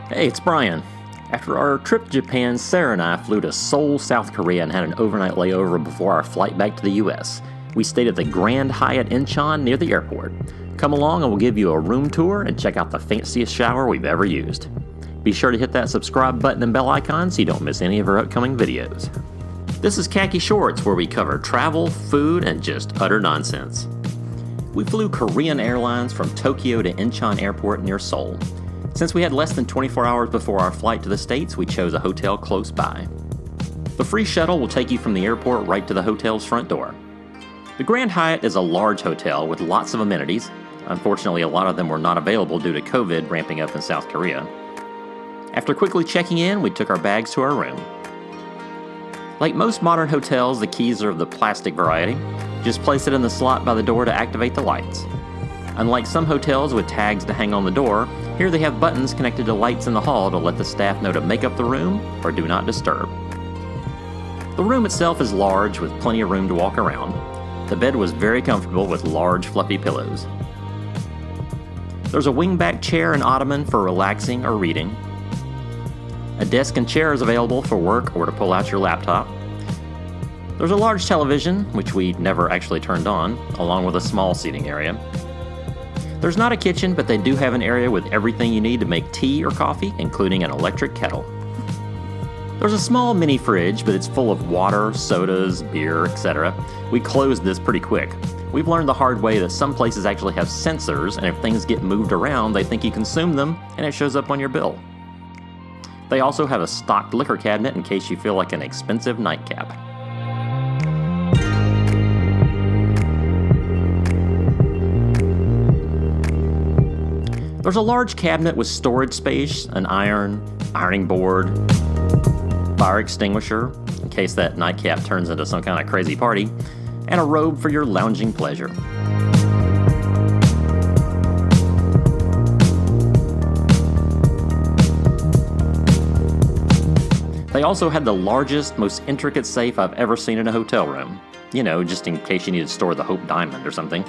Hey, it's Brian. After our trip to Japan, Sarah and I flew to Seoul, South Korea and had an overnight layover before our flight back to the U.S. We stayed at the Grand Hyatt Incheon near the airport. Come along and we'll give you a room tour and check out the fanciest shower we've ever used. Be sure to hit that subscribe button and bell icon so you don't miss any of our upcoming videos. This is Khaki Shorts, where we cover travel, food, and just utter nonsense. We flew Korean Airlines from Tokyo to Incheon Airport near Seoul. Since we had less than 24 hours before our flight to the States, we chose a hotel close by. The free shuttle will take you from the airport right to the hotel's front door. The Grand Hyatt is a large hotel with lots of amenities. Unfortunately, a lot of them were not available due to COVID ramping up in South Korea. After quickly checking in, we took our bags to our room. Like most modern hotels, the keys are of the plastic variety. Just place it in the slot by the door to activate the lights. Unlike some hotels with tags to hang on the door, here they have buttons connected to lights in the hall to let the staff know to make up the room or do not disturb. The room itself is large with plenty of room to walk around. The bed was very comfortable with large fluffy pillows. There's a wingback chair and ottoman for relaxing or reading. A desk and chair is available for work or to pull out your laptop. There's a large television, which we never actually turned on, along with a small seating area. There's not a kitchen, but they do have an area with everything you need to make tea or coffee, including an electric kettle. There's a small mini fridge, but it's full of water, sodas, beer, etc. We closed this pretty quick. We've learned the hard way that some places actually have sensors, and if things get moved around, they think you consumed them, and it shows up on your bill. They also have a stocked liquor cabinet in case you feel like an expensive nightcap. There's a large cabinet with storage space, an ironing board, fire extinguisher, in case that nightcap turns into some kind of crazy party, and a robe for your lounging pleasure. They also had the largest, most intricate safe I've ever seen in a hotel room. You know, just in case you need to store the Hope Diamond or something.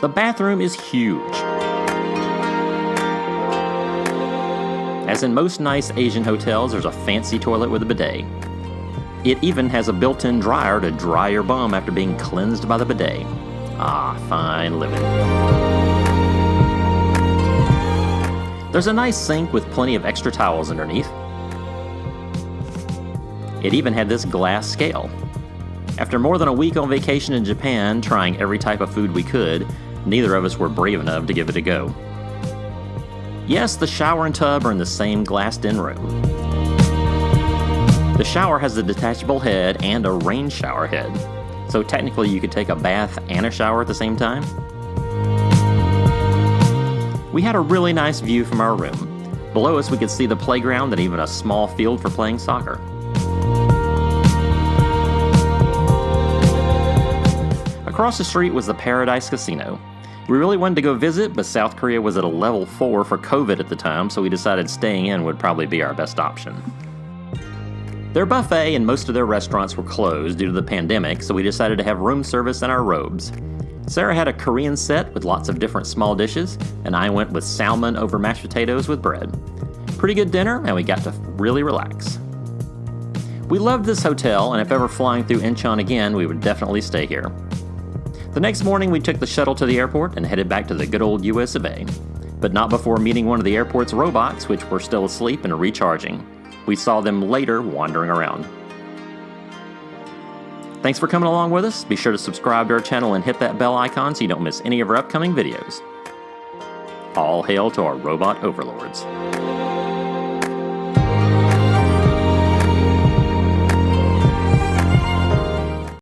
The bathroom is huge. As in most nice Asian hotels, there's a fancy toilet with a bidet. It even has a built-in dryer to dry your bum after being cleansed by the bidet. Ah, fine living. There's a nice sink with plenty of extra towels underneath. It even had this glass scale. After more than a week on vacation in Japan, trying every type of food we could, neither of us were brave enough to give it a go. Yes, the shower and tub are in the same glassed-in room. The shower has a detachable head and a rain shower head, so technically you could take a bath and a shower at the same time. We had a really nice view from our room. Below us we could see the playground and even a small field for playing soccer. Across the street was the Paradise Casino. We really wanted to go visit, but South Korea was at a level 4 for COVID at the time, so we decided staying in would probably be our best option. Their buffet and most of their restaurants were closed due to the pandemic, so we decided to have room service in our robes. Sarah had a Korean set with lots of different small dishes, and I went with salmon over mashed potatoes with bread. Pretty good dinner, and we got to really relax. We loved this hotel, and if ever flying through Incheon again, we would definitely stay here. The next morning, we took the shuttle to the airport and headed back to the good old US of A. But not before meeting one of the airport's robots, which were still asleep and recharging. We saw them later wandering around. Thanks for coming along with us. Be sure to subscribe to our channel and hit that bell icon so you don't miss any of our upcoming videos. All hail to our robot overlords.